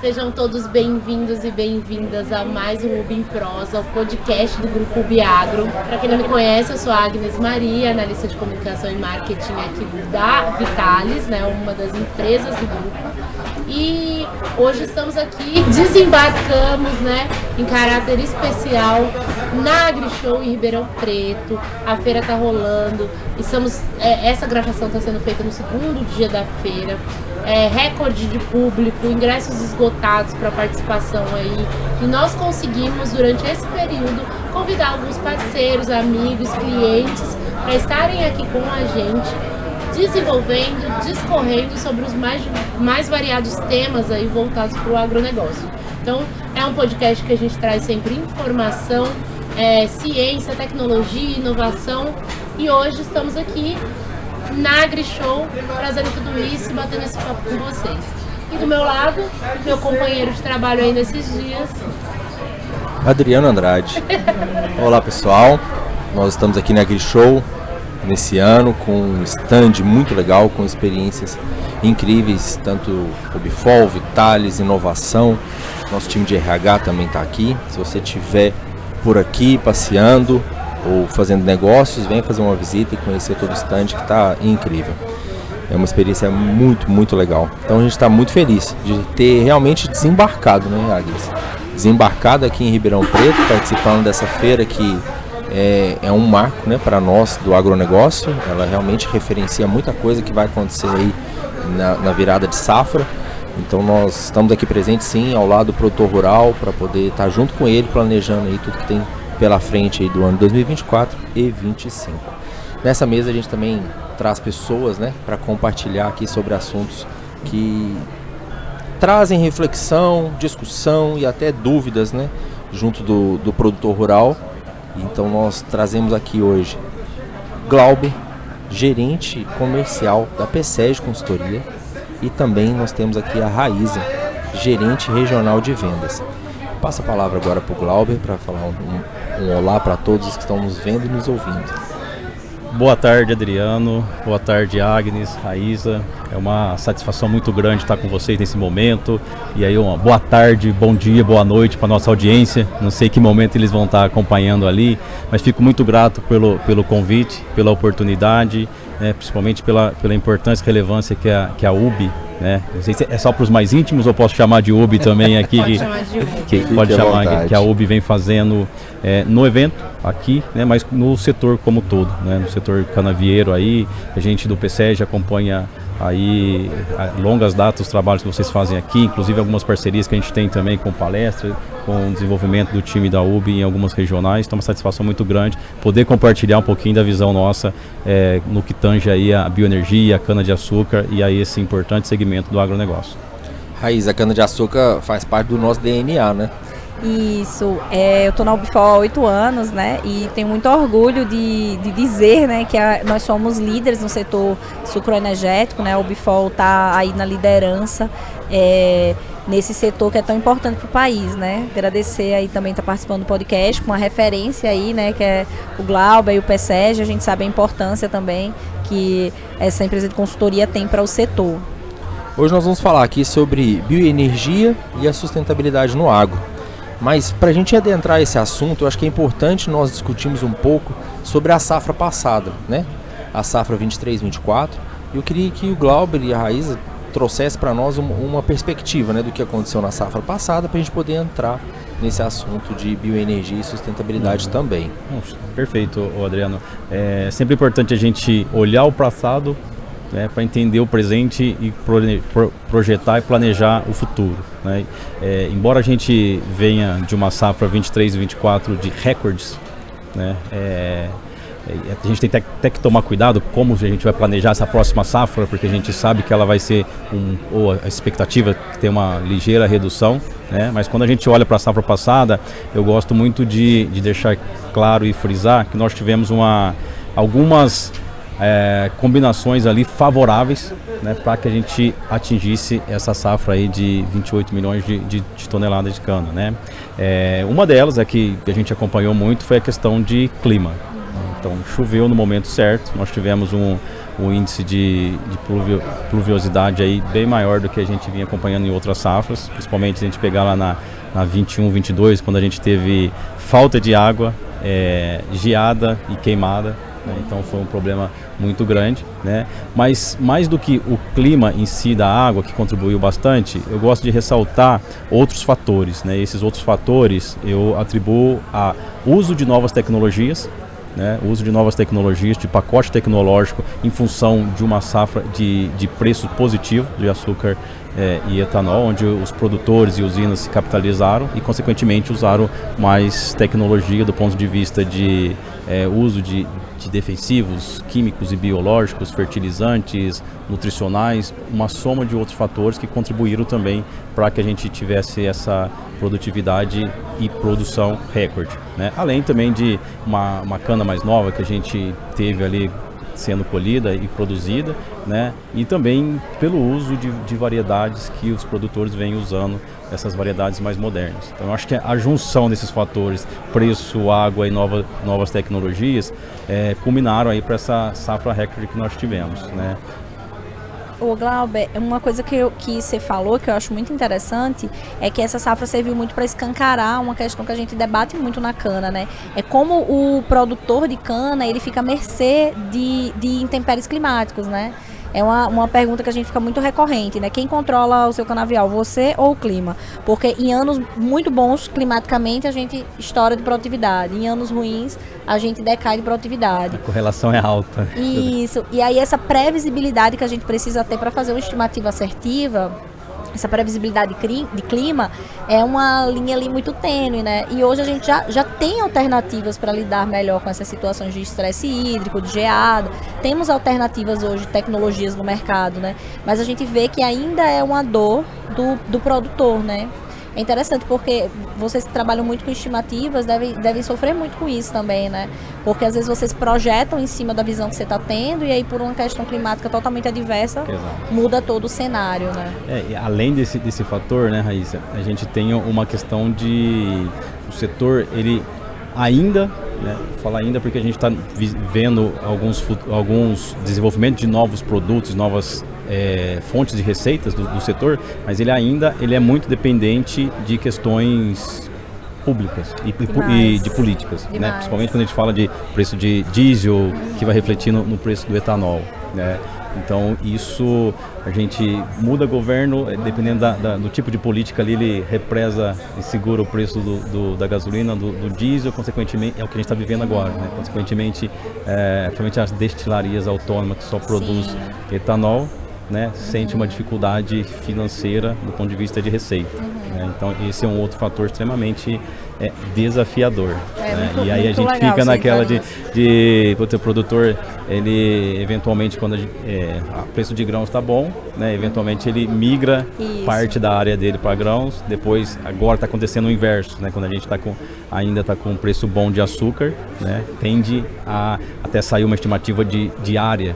Sejam todos bem-vindos e bem-vindas a mais um UB em Prosa, o podcast do Grupo UB Agro. Para quem não me conhece, eu sou a Agnes Maria, analista de comunicação e marketing aqui da Vitalis, né, uma das empresas do grupo. E hoje estamos aqui, desembarcamos, né, em caráter especial na AgriShow em Ribeirão Preto. A feira está rolando, essa gravação está sendo feita no segundo dia da feira. Recorde de público, ingressos esgotados para participação aí. E nós conseguimos, durante esse período, convidar alguns parceiros, amigos, clientes para estarem aqui com a gente, desenvolvendo, discorrendo sobre os mais variados temas aí voltados para o agronegócio. Então, é um podcast que a gente traz sempre informação, ciência, tecnologia, inovação. E hoje estamos aqui na AgriShow, trazendo tudo isso e batendo esse papo com vocês. E do meu lado, meu companheiro de trabalho aí nesses dias, Adriano Andrade. Olá pessoal, nós estamos aqui na AgriShow nesse ano com um stand muito legal, com experiências incríveis, tanto o Bifol, Vitalis, inovação. Nosso time de RH também está aqui. Se você estiver por aqui passeando ou fazendo negócios, venha fazer uma visita e conhecer todo o stand, que está incrível. É uma experiência muito, muito legal. Então a gente está muito feliz de ter realmente desembarcado, né, Agnes? Desembarcado aqui em Ribeirão Preto, participando dessa feira que é um marco, né, para nós do agronegócio. Ela realmente referencia muita coisa que vai acontecer aí na virada de safra. Então nós estamos aqui presentes sim, ao lado do produtor rural, para poder estar junto com ele, planejando aí tudo que tem pela frente aí do ano 2024 e 2025. Nessa mesa a gente também traz pessoas, né, para compartilhar aqui sobre assuntos que trazem reflexão, discussão e até dúvidas, né, junto do produtor rural. Então nós trazemos aqui hoje Glauber, gerente comercial da PSEG Consultoria, e também nós temos aqui a Raíza, gerente regional de vendas. Passa a palavra agora para o Glauber para falar um olá para todos que estão nos vendo e nos ouvindo. Boa tarde, Adriano. Boa tarde, Agnes, Raíza. É uma satisfação muito grande estar com vocês nesse momento. E aí, uma boa tarde, bom dia, boa noite para a nossa audiência. Não sei que momento eles vão estar acompanhando ali, mas fico muito grato pelo convite, pela oportunidade, né, principalmente pela importância e relevância que a UB, né? Não sei se é só para os mais íntimos ou posso chamar de UB também aqui, pode chamar que a UB vem fazendo no evento aqui, né, mas no setor como todo, né, no setor canavieiro aí. A gente do PSEG acompanha aí a longas datas os trabalhos que vocês fazem aqui, inclusive algumas parcerias que a gente tem também com palestra, com o desenvolvimento do time da UB em algumas regionais. Então é uma satisfação muito grande poder compartilhar um pouquinho da visão nossa no que tange aí a bioenergia, a cana-de-açúcar e aí esse importante segmento do agronegócio. Raiz, a cana-de-açúcar faz parte do nosso DNA, né? Isso, eu estou na UBFOL há 8 anos, né, e tenho muito orgulho de dizer, né, que nós somos líderes no setor sucroenergético, né, a UBFOL está aí na liderança nesse setor que é tão importante para o país, né. Agradecer aí também estar participando do podcast com uma referência aí, né, que é o Glauber e o PSEG. A gente sabe a importância também que essa empresa de consultoria tem para o setor. Hoje nós vamos falar aqui sobre bioenergia e a sustentabilidade no agro. Mas para a gente adentrar esse assunto, eu acho que é importante nós discutirmos um pouco sobre a safra passada, né? A safra 23-24. Eu queria que o Glauber e a Raíza trouxessem para nós uma perspectiva, né, do que aconteceu na safra passada, para a gente poder entrar nesse assunto de bioenergia e sustentabilidade também. Perfeito, Adriano. É sempre importante a gente olhar o passado, né, para entender o presente e projetar e planejar o futuro, né? Embora a gente venha de uma safra 23 e 24 de recordes, né, a gente tem até que tomar cuidado como a gente vai planejar essa próxima safra, porque a gente sabe que ela vai ser, ou a expectativa é que tem uma ligeira redução, né? Mas quando a gente olha para a safra passada, eu gosto muito de deixar claro e frisar que nós tivemos algumas combinações ali favoráveis, né, para que a gente atingisse essa safra aí de 28 milhões de toneladas de cana, né? Uma delas que a gente acompanhou muito foi a questão de clima. Então choveu no momento certo, nós tivemos o índice de pluviosidade aí bem maior do que a gente vinha acompanhando em outras safras, principalmente se a gente pegar lá na 21, 22, quando a gente teve falta de água, geada e queimada. Então foi um problema muito grande, né? Mas mais do que o clima em si da água, que contribuiu bastante, eu gosto de ressaltar outros fatores, né? Esses outros fatores eu atribuo a uso de novas tecnologias, né? O uso de novas tecnologias, de pacote tecnológico em função de uma safra de preço positivo de açúcar e etanol, onde os produtores e usinas se capitalizaram e consequentemente usaram mais tecnologia do ponto de vista de uso de defensivos, químicos e biológicos, fertilizantes, nutricionais, uma soma de outros fatores que contribuíram também para que a gente tivesse essa produtividade e produção recorde, né? Além também de uma cana mais nova que a gente teve ali sendo colhida e produzida, né? E também pelo uso de variedades que os produtores vêm usando, essas variedades mais modernas. Então eu acho que a junção desses fatores, preço, água e novas tecnologias, culminaram aí para essa safra recorde que nós tivemos, né? O Glauber, uma coisa que você falou que eu acho muito interessante é que essa safra serviu muito para escancarar uma questão que a gente debate muito na cana, né? É como o produtor de cana ele fica à mercê de intempéries climáticos, né? É uma pergunta que a gente fica muito recorrente, né? Quem controla o seu canavial, você ou o clima? Porque em anos muito bons climaticamente a gente estoura de produtividade, em anos ruins a gente decai de produtividade. A correlação é alta. Isso, e aí essa previsibilidade que a gente precisa ter para fazer uma estimativa assertiva, essa previsibilidade de clima é uma linha ali muito tênue, né? E hoje a gente já tem alternativas para lidar melhor com essas situações de estresse hídrico, de geada. Temos alternativas hoje, tecnologias no mercado, né? Mas a gente vê que ainda é uma dor do produtor, né? É interessante porque vocês que trabalham muito com estimativas devem sofrer muito com isso também, né? Porque às vezes vocês projetam em cima da visão que você está tendo e aí por uma questão climática totalmente adversa, muda todo o cenário, né? E além desse fator, né, Raíssa, a gente tem uma questão de o setor, ele ainda, né, falar ainda porque a gente está vendo alguns desenvolvimentos de novos produtos, novas fontes de receitas do setor, mas ele é muito dependente de questões públicas e de políticas, né? Principalmente quando a gente fala de preço de diesel, que vai refletir no preço do etanol, né? Então isso a gente muda governo, dependendo do tipo de política ali, ele represa e segura o preço da gasolina, do diesel, consequentemente é o que a gente está vivendo agora, né? Consequentemente, principalmente as destilarias autônomas que só produzem etanol, né, sente uma dificuldade financeira do ponto de vista de receita. Né? Então esse é um outro fator extremamente desafiador. Né? E aí a gente fica naquela de o produtor, ele eventualmente quando o preço de grãos está bom, né, eventualmente ele migra parte da área dele para grãos, depois agora está acontecendo o inverso, né, quando a gente ainda está com um preço bom de açúcar, né, tende a até sair uma estimativa de área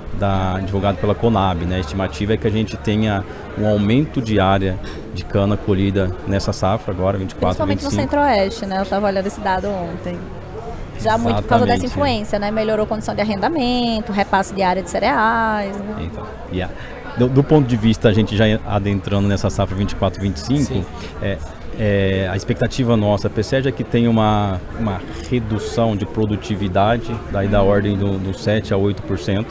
divulgada pela Conab, né, a estimativa é que a gente tenha um aumento de área de cana colhida nessa safra agora, 24, principalmente 25. No Centro-Oeste, né? Eu estava olhando esse dado ontem. Já muito por causa dessa influência, né? Melhorou a condição de arrendamento, repasse de área de cereais. Né? Então, do ponto de vista, a gente já adentrando nessa safra 24, 25, a expectativa nossa, a PSEG, é que tem uma redução de produtividade da ordem do 7% a 8%.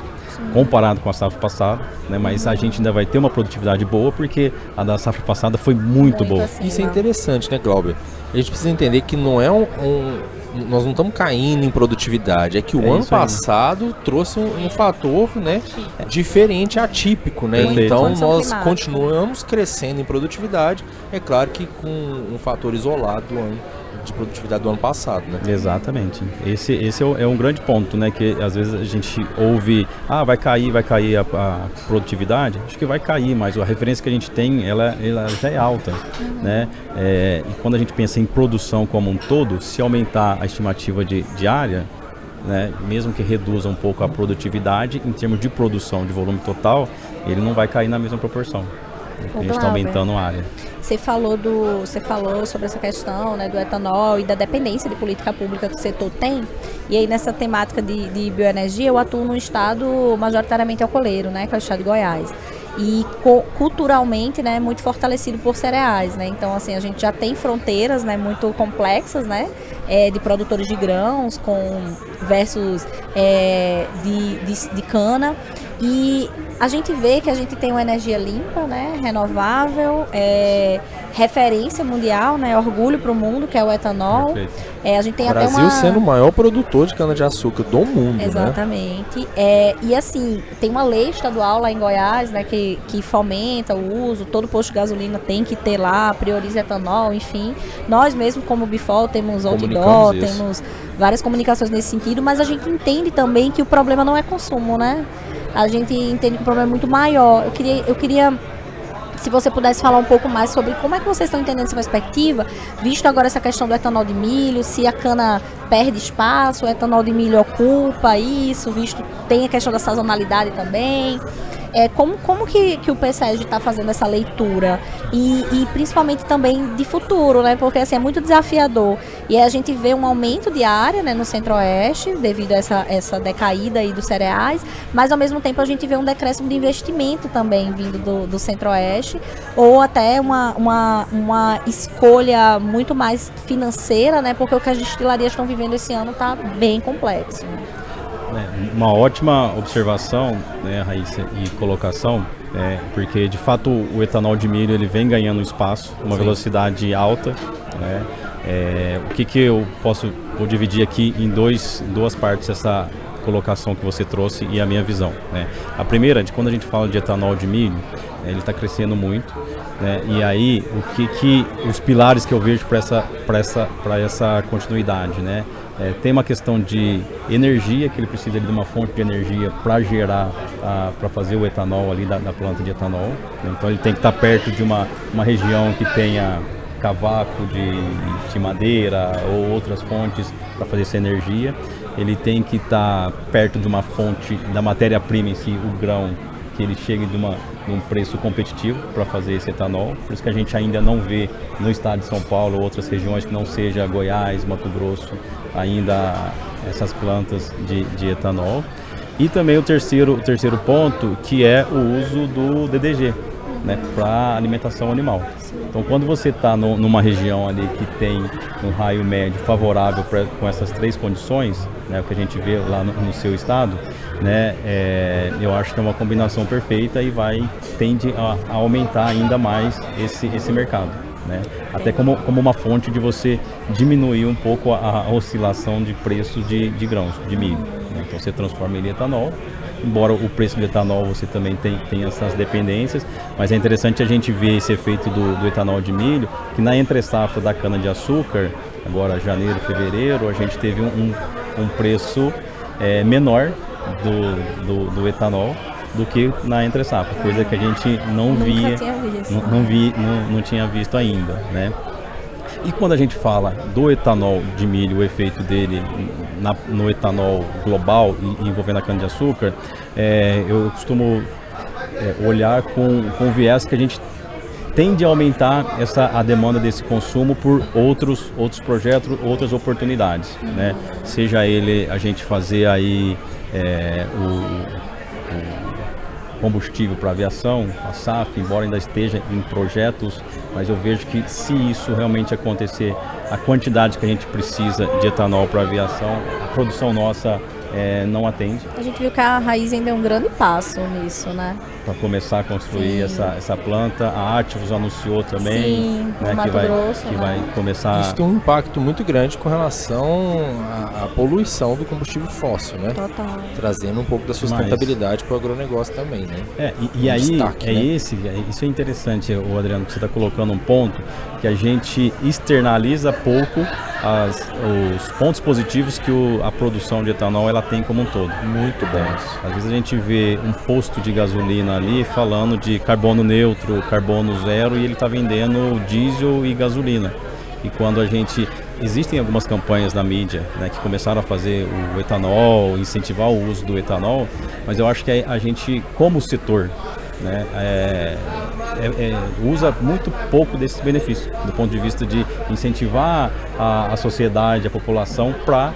Comparado com a safra passada, né? Mas a gente ainda vai ter uma produtividade boa porque a da safra passada foi muito boa. Assim, isso é interessante, né, Glauber? A gente precisa entender que não é nós não estamos caindo em produtividade, é que o ano passado trouxe um fator, né, diferente, atípico, né? Perfeito. Então nós continuamos crescendo em produtividade, é claro que com um fator isolado do ano de produtividade do ano passado, né? Exatamente. Esse é um grande ponto, né? Que às vezes a gente ouve, vai cair a produtividade. Acho que vai cair, mas a referência que a gente tem, ela já é alta, né? E quando a gente pensa em produção como um todo, se aumentar a estimativa de área, né, mesmo que reduza um pouco a produtividade, em termos de produção, de volume total, ele não vai cair na mesma proporção. A gente está aumentando a área. Você falou sobre essa questão, né, do etanol e da dependência de política pública que o setor tem. E aí nessa temática de bioenergia, eu atuo num estado majoritariamente alcooleiro, né, que é o estado de Goiás. E culturalmente, né, muito fortalecido por cereais, né? Então, assim, a gente já tem fronteiras, né, muito complexas, né, de produtores de grãos versus de cana. E a gente vê que a gente tem uma energia limpa, né, renovável, referência mundial, né, orgulho para o mundo, que é o etanol. A gente tem o Brasil até sendo o maior produtor de cana-de-açúcar do mundo, exatamente. E assim, tem uma lei estadual lá em Goiás, né, que fomenta o uso, todo posto de gasolina tem que ter lá, prioriza etanol, enfim. Nós mesmo como Bifol temos outdoor, temos várias comunicações nesse sentido, mas a gente entende também que o problema não é consumo, né? A gente entende que o problema é muito maior. Eu queria se você pudesse falar um pouco mais sobre como é que vocês estão entendendo essa perspectiva, visto agora essa questão do etanol de milho, se a cana perde espaço, o etanol de milho ocupa isso, visto tem a questão da sazonalidade também. Como que o PSEG está fazendo essa leitura e principalmente também de futuro, né? Porque assim, é muito desafiador e a gente vê um aumento de área, né, no Centro-Oeste devido a essa decaída aí dos cereais, mas ao mesmo tempo a gente vê um decréscimo de investimento também vindo do Centro-Oeste ou até uma escolha muito mais financeira, né? Porque o que as destilarias estão vivendo esse ano está bem complexo, né? Uma ótima observação, né, Raíssa, e colocação, porque de fato o etanol de milho ele vem ganhando espaço, uma velocidade alta, né? O que eu vou dividir aqui em duas partes essa colocação que você trouxe e a minha visão, né? A primeira, de quando a gente fala de etanol de milho, ele está crescendo muito, né? E aí os pilares que eu vejo para essa continuidade, né? Tem uma questão de energia, que ele precisa de uma fonte de energia para gerar, para fazer o etanol ali da planta de etanol. Então ele tem que estar perto de uma região que tenha cavaco de madeira ou outras fontes para fazer essa energia. Ele tem que estar perto de uma fonte da matéria-prima em si, o grão, que ele chegue de um preço competitivo para fazer esse etanol. Por isso que a gente ainda não vê no estado de São Paulo ou outras regiões que não seja Goiás, Mato Grosso, ainda essas plantas de etanol. E também o terceiro ponto, que é o uso do DDG, né, para alimentação animal. Então, quando você está numa região ali que tem um raio médio favorável com essas três condições, né, o que a gente vê lá no seu estado, né, eu acho que é uma combinação perfeita e tende a aumentar ainda mais esse mercado, né? Até como uma fonte de você diminuir um pouco a oscilação de preços de grãos, de milho, né? Então você transforma ele em etanol. Embora o preço do etanol você também tem essas dependências, mas é interessante a gente ver esse efeito do etanol de milho, que na entre-safra da cana-de-açúcar, agora janeiro, fevereiro, a gente teve um preço menor do etanol do que na entre-safra, coisa que a gente não tinha visto ainda, né? E quando a gente fala do etanol de milho, o efeito dele no etanol global envolvendo a cana-de-açúcar, eu costumo olhar com viés que a gente tende a aumentar a demanda desse consumo por outros projetos, outras oportunidades, né? Seja a gente fazer aí o combustível para aviação, a SAF, embora ainda esteja em projetos, mas eu vejo que se isso realmente acontecer, a quantidade que a gente precisa de etanol para aviação, a produção nossa não atende. A gente viu que a Raiz ainda é um grande passo nisso, né? Para começar a construir essa planta, a Ativos anunciou também, sim, né, que vai começar. Isso tem um impacto muito grande com relação à poluição do combustível fóssil, né? Total. Trazendo um pouco da sustentabilidade para o agronegócio também, né? E aí destaque, isso é interessante, o Adriano, que você está colocando um ponto que a gente externaliza pouco os pontos positivos que a produção de etanol ela tem como um todo. Muito bom. Às vezes a gente vê um posto de gasolina ali falando de carbono neutro, carbono zero, e ele está vendendo diesel e gasolina. E quando existem algumas campanhas na mídia, né, que começaram a fazer o etanol, incentivar o uso do etanol, mas eu acho que a gente, como setor, né, usa muito pouco desses benefícios, do ponto de vista de incentivar a sociedade, a população para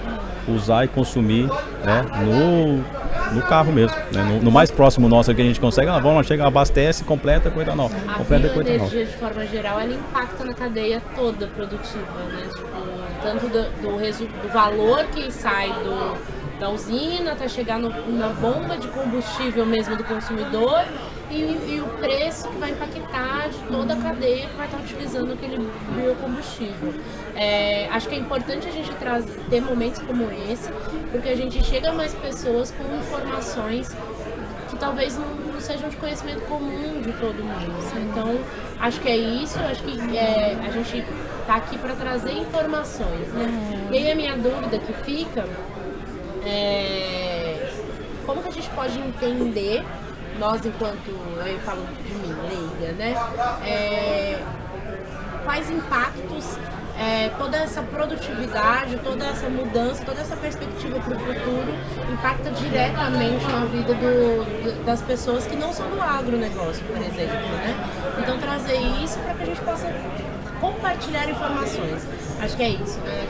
usar e consumir, né, no carro mesmo, né, no mais próximo nosso que a gente consegue, vamos lá, chega, abastece, completa com etanol. A bioenergia, de forma geral, ela impacta na cadeia toda produtiva, né? Tipo, tanto do valor que sai da usina até chegar na bomba de combustível mesmo do consumidor e o preço que vai impactar de toda a cadeia que vai estar utilizando aquele biocombustível. Acho que é importante a gente ter momentos como esse, porque a gente chega a mais pessoas com informações que talvez não sejam de conhecimento comum de todo mundo. Né? Então, acho que é isso, acho que a gente está aqui para trazer informações. Né? E aí a minha dúvida que fica como que a gente pode entender, nós enquanto, eu falo de mim, leiga, né? Quais impactos toda essa produtividade, toda essa mudança, toda essa perspectiva para o futuro impacta diretamente na vida das pessoas que não são do agronegócio, por exemplo, né? Então trazer isso para que a gente possa compartilhar informações. Acho que é isso, né?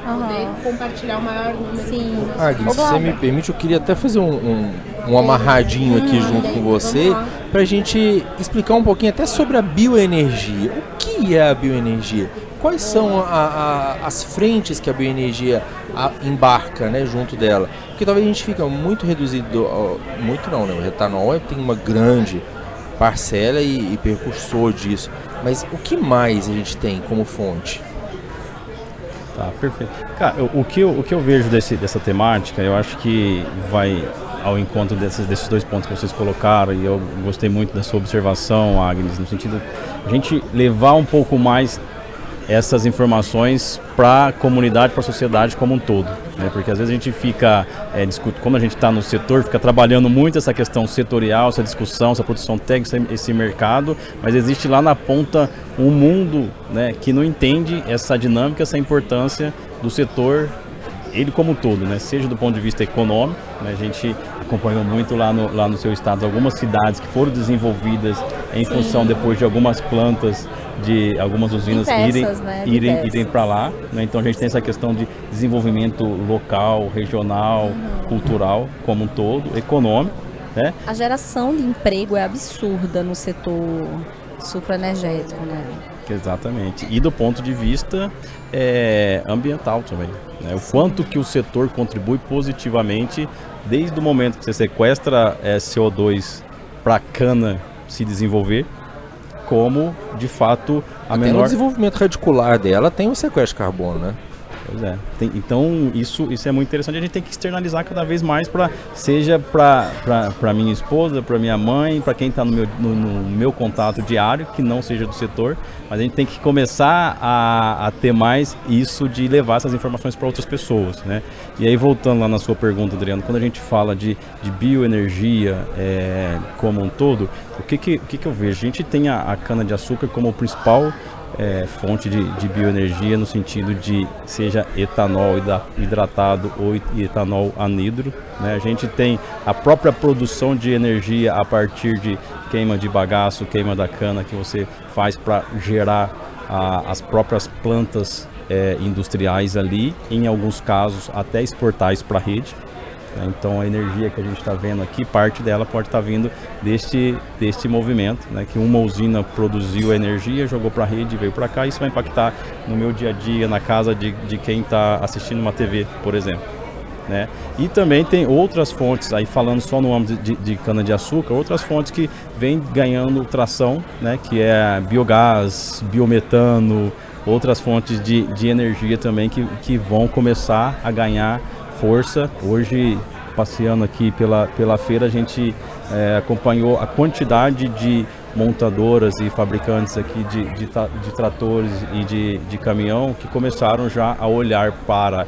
A gente poder compartilhar o maior número de informações. Agnes, se você me permite, eu queria até fazer um amarradinho aqui junto com você, para a gente explicar um pouquinho até sobre a bioenergia. O que é a bioenergia? Quais são as frentes que a bioenergia embarca, né, junto dela? Porque talvez a gente fica muito reduzido, muito não, né? O etanol tem uma grande parcela e percursor disso. Mas o que mais a gente tem como fonte? Tá, perfeito. Cara, o que eu vejo dessa temática, eu acho que vai ao encontro desses dois pontos que vocês colocaram, e eu gostei muito da sua observação, Agnes, no sentido de a gente levar um pouco mais essas informações para a comunidade, para a sociedade como um todo, né? Porque às vezes a gente fica, como a gente está no setor, fica trabalhando muito essa questão setorial, essa discussão, essa produção técnica, esse mercado, mas existe lá na ponta um mundo, né, que não entende essa dinâmica, essa importância do setor, ele como um todo, né? Seja do ponto de vista econômico, né? A gente acompanhou muito lá no seu estado algumas cidades que foram desenvolvidas em função depois de algumas plantas, de algumas usinas irem para lá, né? Então a gente tem essa questão de desenvolvimento local, regional, cultural como um todo, econômico, né? A geração de emprego é absurda no setor sucroenergético, né? Exatamente. E do ponto de vista ambiental também, né? O quanto que o setor contribui positivamente desde o momento que você sequestra CO2 para a cana se desenvolver, como de fato Até no desenvolvimento radicular dela tem o sequestro de carbono, né? Pois é. Então isso é muito interessante. A gente tem que externalizar cada vez mais, seja para minha esposa, para minha mãe, para quem está no meu contato diário, que não seja do setor, mas a gente tem que começar a ter mais isso de levar essas informações para outras pessoas, né? E aí, voltando lá na sua pergunta, Adriano, quando a gente fala de bioenergia como um todo, o que eu vejo? A gente tem a cana-de-açúcar como o principal fonte de bioenergia, no sentido de seja etanol hidratado ou etanol anidro, né? A gente tem a própria produção de energia a partir de queima de bagaço, queima da cana que você faz para gerar as próprias plantas industriais ali, em alguns casos até exportar isso para a rede. Então a energia que a gente está vendo aqui, parte dela pode estar vindo deste movimento, né? Que uma usina produziu a energia, jogou para a rede, veio para cá, e isso vai impactar no meu dia a dia, na casa de quem está assistindo uma TV, por exemplo, né? E também tem outras fontes, aí falando só no âmbito de cana-de-açúcar, outras fontes que vêm ganhando tração, né? Que é biogás, biometano, outras fontes de energia também que vão começar a ganhar força. Hoje, passeando aqui pela feira, a gente acompanhou a quantidade de montadoras e fabricantes aqui de tratores e de caminhão que começaram já a olhar para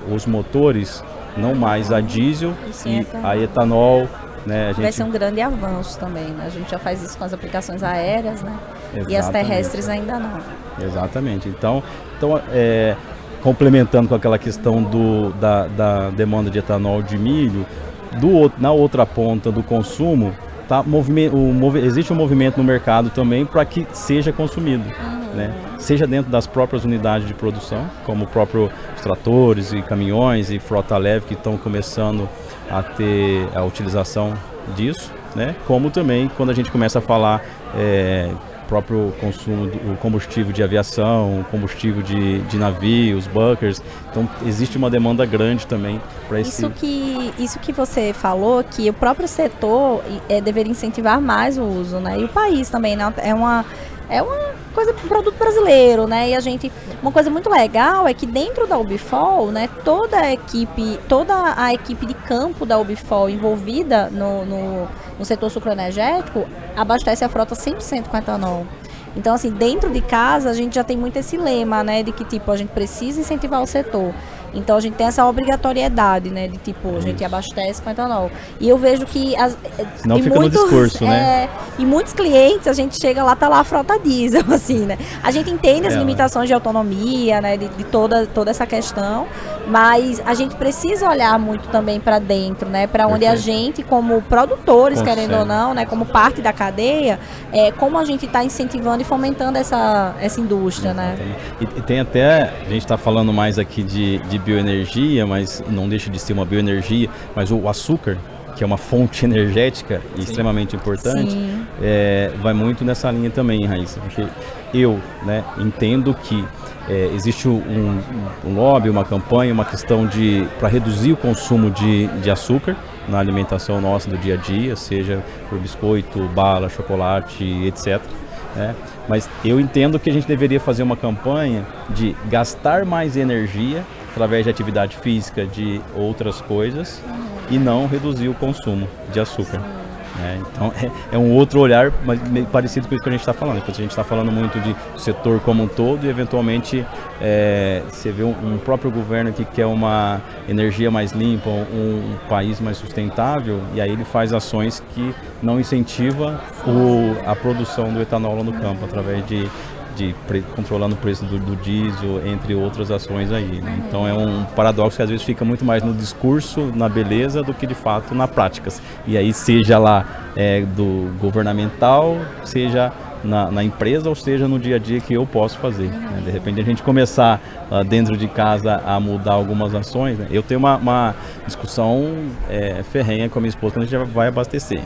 os motores, não mais a diesel e a etanol, né? Vai ser um grande avanço também, né? A gente já faz isso com as aplicações aéreas, né? Exatamente. E as terrestres ainda não. Exatamente. Então complementando com aquela questão da demanda de etanol de milho, na outra ponta do consumo, existe um movimento no mercado também para que seja consumido, né? Seja dentro das próprias unidades de produção, como o próprio os tratores e caminhões e frota leve que estão começando a ter a utilização disso, né? Como também quando a gente começa a falar próprio consumo do combustível de aviação, combustível de navios, bunkers. Então existe uma demanda grande também para esse... Isso que você falou, que o próprio setor deveria incentivar mais o uso, né? E o país também, né? É uma coisa, um produto brasileiro, né? E uma coisa muito legal é que dentro da Ubifol, né, toda a equipe de campo da Ubifol envolvida no setor sucroenergético abastece a frota 100% com etanol. Então, assim, dentro de casa a gente já tem muito esse lema, né, de que tipo, a gente precisa incentivar o setor. Então a gente tem essa obrigatoriedade, né, de tipo, a gente abastece com etanol. E eu vejo que não fica no discurso, né? E muitos clientes, a gente chega lá, tá lá a frota diesel, assim, né? A gente entende as limitações de autonomia, né, de toda essa questão, mas a gente precisa olhar muito também para dentro, né, para onde a gente, como produtores, querendo ou não, né, como parte da cadeia, como a gente está incentivando e fomentando essa indústria, né? E tem até, a gente está falando mais aqui de bioenergia, mas não deixa de ser uma bioenergia, mas o açúcar, que é uma fonte energética extremamente importante, vai muito nessa linha também, Raíssa, porque eu, né, entendo que existe um lobby, uma campanha, uma questão para reduzir o consumo de açúcar na alimentação nossa do dia a dia, seja por biscoito, bala, chocolate, etc. Mas eu entendo que a gente deveria fazer uma campanha de gastar mais energia através de atividade física, de outras coisas, e não reduzir o consumo de açúcar. Então é um outro olhar, mas parecido com isso que a gente está falando. A gente está falando muito de setor como um todo e eventualmente você vê um próprio governo que quer uma energia mais limpa, um país mais sustentável, e aí ele faz ações que não incentiva a produção do etanol lá no campo, através de controlando o preço do diesel, entre outras ações aí, né? Então é um paradoxo que às vezes fica muito mais no discurso, na beleza, do que de fato na prática. E aí seja lá do governamental, seja na empresa, ou seja no dia a dia que eu posso fazer, né? De repente a gente começar dentro de casa a mudar algumas ações, né? Eu tenho uma discussão ferrenha com a minha esposa quando a gente vai abastecer.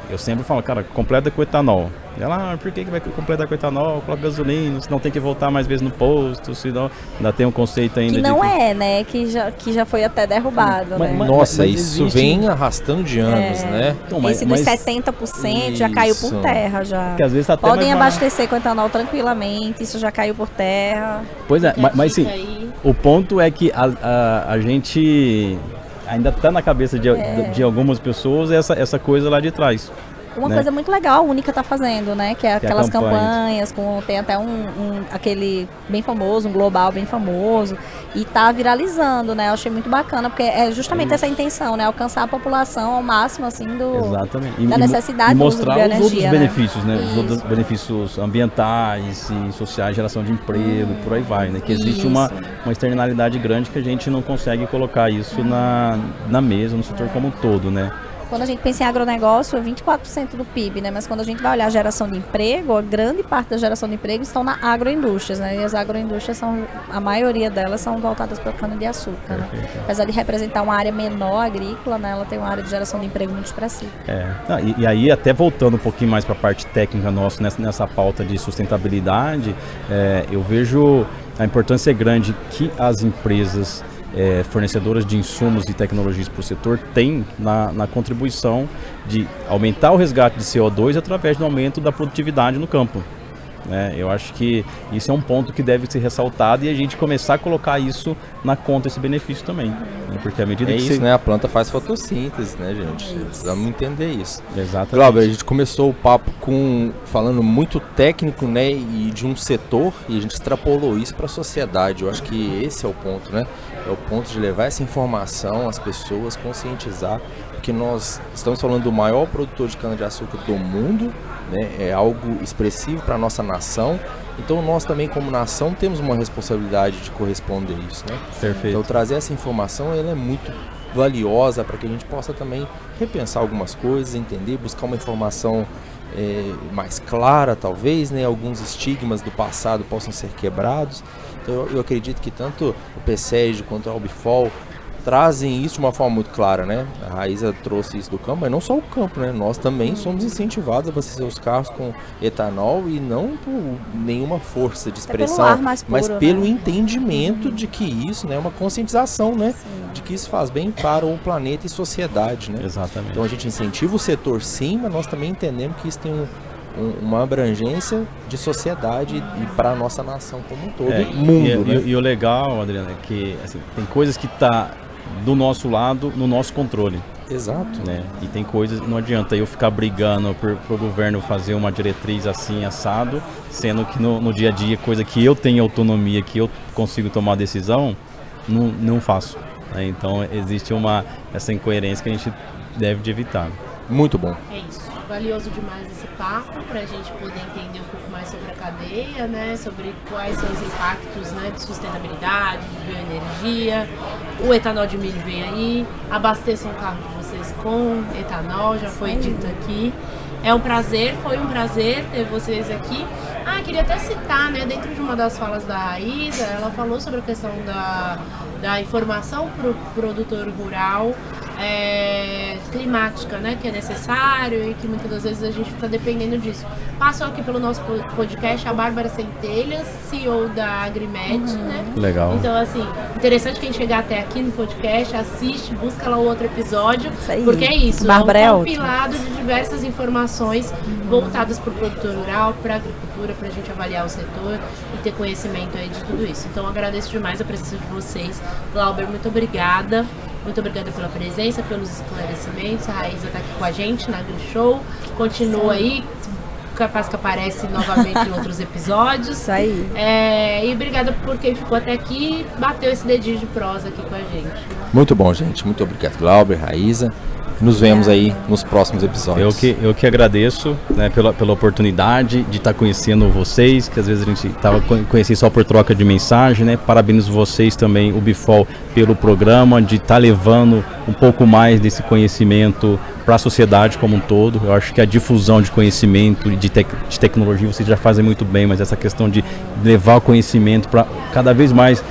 Eu sempre falo, cara, completa com etanol. Ela, por que vai completar com etanol? Coloca gasolina, senão tem que voltar mais vezes no posto, senão ainda tem um conceito ainda que não né? Que já foi até derrubado, né? Nossa, isso vem arrastando de anos, né? Então, esse dos 70% já caiu por terra, já. Que às vezes até podem abastecer com etanol tranquilamente, isso já caiu por terra. Pois é, mas sim, o ponto é que a gente... ainda está na cabeça de algumas pessoas essa coisa lá de trás. Uma coisa muito legal, a Única está fazendo, né? Que é aquelas campanhas, tem até aquele bem famoso, um global bem famoso, e está viralizando, né? Eu achei muito bacana, porque é justamente essa intenção, né? Alcançar a população ao máximo, assim, da necessidade e mostrar do uso de os outros energia, benefícios, né? Os outros benefícios ambientais e sociais, geração de emprego, por aí vai, né? Que existe uma externalidade grande que a gente não consegue colocar isso na mesa, no setor como um todo, né? Quando a gente pensa em agronegócio, é 24% do PIB, né? Mas quando a gente vai olhar a geração de emprego, a grande parte da geração de emprego estão na agroindústrias, né? E as agroindústrias a maioria delas são voltadas para a cana-de-açúcar, né? Apesar de representar uma área menor agrícola, né? Ela tem uma área de geração de emprego muito expressiva. E aí, até voltando um pouquinho mais para a parte técnica nossa, nessa pauta de sustentabilidade, eu vejo a importância grande que as empresas fornecedoras de insumos e tecnologias para o setor têm na contribuição de aumentar o resgate de CO2 através do aumento da produtividade no campo. Eu acho que isso é um ponto que deve ser ressaltado e a gente começar a colocar isso na conta, esse benefício também. Porque à medida que isso, né? A planta faz fotossíntese, né, gente? Precisamos entender isso. Exatamente. Glauber, a gente começou o papo falando muito técnico, né? E de um setor, e a gente extrapolou isso para a sociedade. Eu acho que esse é o ponto, né? É o ponto de levar essa informação às pessoas, conscientizar, porque nós estamos falando do maior produtor de cana-de-açúcar do mundo, né? É algo expressivo para a nossa nação, então nós também como nação temos uma responsabilidade de corresponder a isso, né? Perfeito. Então trazer essa informação ela é muito valiosa para que a gente possa também repensar algumas coisas, entender, buscar uma informação mais clara, talvez, né? Alguns estigmas do passado possam ser quebrados. Então eu acredito que tanto o PSEG quanto a Albifol trazem isso de uma forma muito clara, né? A Raíza trouxe isso do campo, mas não só o campo, né? Nós também somos incentivados a abastecer os carros com etanol e não por nenhuma força de expressão, pelo ar mais puro, mas pelo né? entendimento de que isso, né, é uma conscientização, né? Sim. De que isso faz bem para o planeta e sociedade, né? Exatamente. Então a gente incentiva o setor sim, mas nós também entendemos que isso tem uma abrangência de sociedade e para a nossa nação como um todo, mundo, né? E o legal, Adriano, é que assim, tem coisas que tá do nosso lado, no nosso controle. Exato. Né? E tem coisas, não adianta eu ficar brigando pro governo fazer uma diretriz assim, assado, sendo que no dia a dia, coisa que eu tenho autonomia, que eu consigo tomar decisão, não faço. Né? Então existe essa incoerência que a gente deve de evitar. Muito bom. É isso. Valioso demais esse papo para a gente poder entender um pouco mais sobre a cadeia, né? Sobre quais são os impactos, né, de sustentabilidade, de bioenergia. O etanol de milho vem aí. Abasteçam o carro de vocês com etanol, já foi dito aqui. É um prazer, foi um prazer ter vocês aqui. Queria até citar, né, dentro de uma das falas da Raíza, ela falou sobre a questão da informação para o produtor rural climática, né, que é necessário e que muitas das vezes a gente fica dependendo disso. Passou aqui pelo nosso podcast a Bárbara Centelhas, CEO da Agrimet, né? Legal. Então, assim, interessante quem chegar até aqui no podcast, assiste, busca lá o outro episódio, porque é isso, Bárbara é é um ótima. compilado de diversas informações voltadas para o produtor rural, para a agricultura, para a gente avaliar o setor e ter conhecimento aí de tudo isso. Então, agradeço demais a presença de vocês. Glauber, muito obrigada. Muito obrigada pela presença, pelos esclarecimentos. A Raíza está aqui com a gente na AgriShow. Continua aí, capaz que aparece novamente em outros episódios. Isso aí. E obrigada por quem ficou até aqui e bateu esse dedinho de prosa aqui com a gente. Muito bom, gente. Muito obrigado, Glauber, Raíza. Nos vemos aí nos próximos episódios. Eu que agradeço, né, pela oportunidade de estar conhecendo vocês, que às vezes a gente estava conhecendo só por troca de mensagem, né? Parabenizo vocês também, o Bifol, pelo programa, de estar levando um pouco mais desse conhecimento para a sociedade como um todo. Eu acho que a difusão de conhecimento e de tecnologia vocês já fazem muito bem, mas essa questão de levar o conhecimento para cada vez mais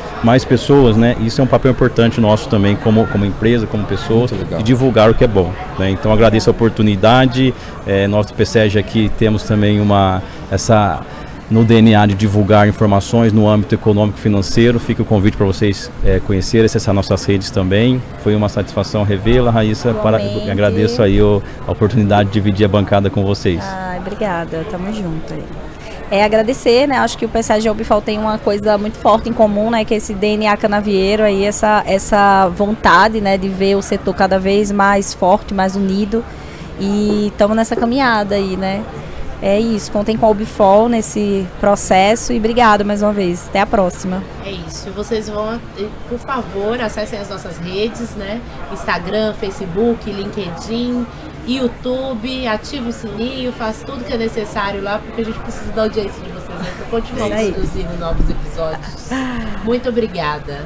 pessoas, né? Isso é um papel importante nosso também como empresa, como pessoa, e divulgar o que é bom, né? Então agradeço a oportunidade. Nós do PSEG aqui temos também no DNA de divulgar informações no âmbito econômico e financeiro. Fica o convite para vocês conhecerem, acessar nossas redes também. Foi uma satisfação revê-la, Raíssa. Agradeço aí a oportunidade de dividir a bancada com vocês. Obrigada, tamo junto aí. Agradecer, né? Acho que o PSEG e o Bifol tem uma coisa muito forte em comum, né? Que é esse DNA canavieiro aí, essa vontade, né, de ver o setor cada vez mais forte, mais unido. E estamos nessa caminhada aí, né? É isso, contem com o Bifol nesse processo e obrigado mais uma vez. Até a próxima. É isso. Vocês vão, por favor, acessem as nossas redes, né? Instagram, Facebook, LinkedIn, YouTube, ative o sininho, faz tudo que é necessário lá, porque a gente precisa da audiência de vocês, né? Para continuar produzindo novos episódios. Muito obrigada.